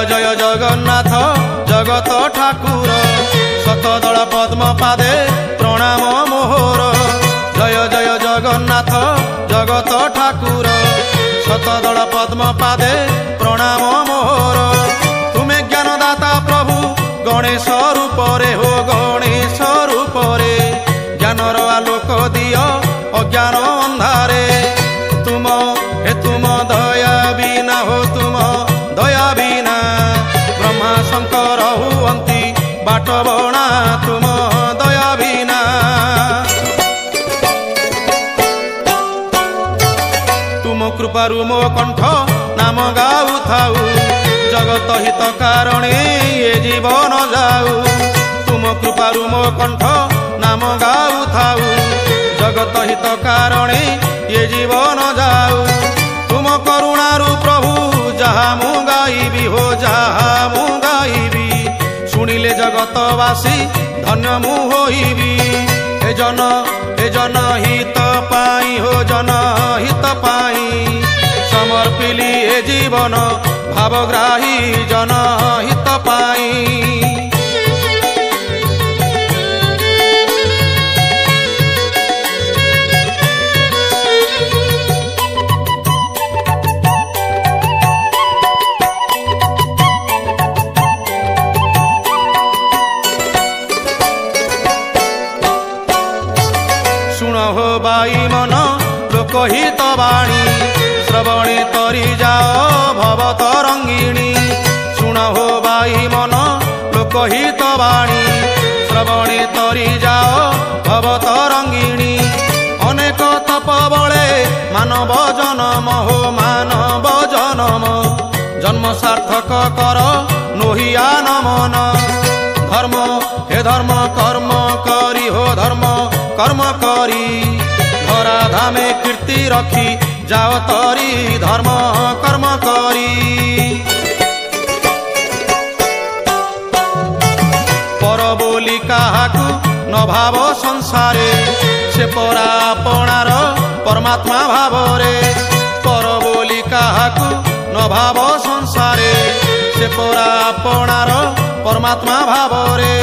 जय जगन्नाथ जगत ठाकुर शतदल पद्म पादे प्रणाम मोहर। जय जय जगन्नाथ जगत ठाकुर शतदल पद्म पादे प्रणाम मोहर। तुमे ज्ञानदाता प्रभु गणेश रूप रे हो गणेश रूप रे ज्ञानर आलोक दियो अज्ञान अंधारे। तुम दया बिना हो तुम दया बिना ब्रह्मा शंकर हुअंती बाट बणा तुम दया बिना। तुम कृपारु मो कंठ नाम गाऊ थाऊ जगत हित कारणे ये जीवन जाऊ। तुम कृपारु मो कंठ नाम गाऊ थाऊ जगत हित कारणे ये जीवन जाऊ। तुम करुणारु प्रभु जहा मु गाइबी हो जहा मु गाइबी शुणिले जगतवासी धन्य मु होइबी। हे जन हित पाई हो जन हित पाई समर्पिली ए जीवन भावग्राही जन हित पाई। शुण हो बाई मन लोकहित वाणी श्रवणे तरी जाओ भव तरंगिणी। शुण हो बाई मन लोकहित वाणी श्रवणे तरी जाओ भव तरंगिणी। अनेक तप बळे मानव जन्म हो मानव जन्म जन्म सार्थक कर नोहिया नमन। धर्म हे धर्म कर्म करी हो धर्म कर्म करी धरा धामे कीर्ति रखी जाओ तरी धर्म कर्म करी। पर बोली काहाकू न भाव संसारे से परा अपनार परमात्मा भावरे। पर बोली काहाकू न भाव संसारे से परा अपनार परमात्मा भावरे।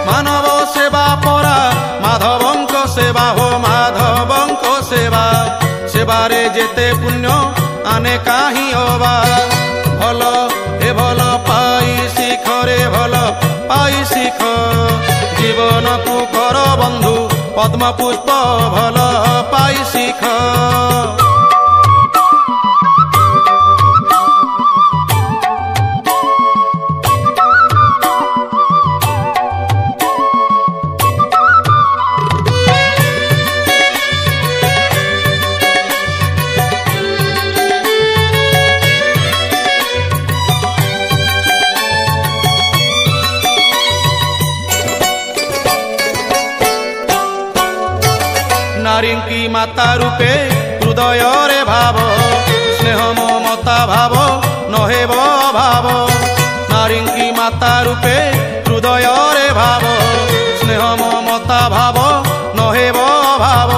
मानव सेवा परा माधवंक सेवा हो माधवंक सेवा सेवारे जेते पुण्य आने काही अबा। भल हे भल पाई शिख रे भल पाई शिख जीवन को कर बंधु पद्म पुष्प भल पाई शिख। नारी की माता रूपे हृदय रे भाव स्नेह ममता भाव नहेब भाव। नारी की माता रूपे हृदय रे भाव स्नेह ममता भाव नहेब भाव।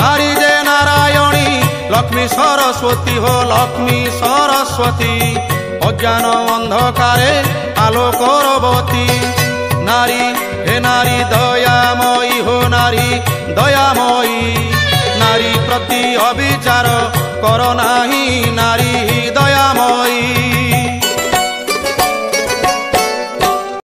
नारी जे नारायणी लक्ष्मी सरस्वती हो लक्ष्मी सरस्वती अज्ञान अंधकारे आलोकरवती। नारी हे नारी दयामयी हो नारी दयामयी नारी प्रति अविचार कर नाही नारी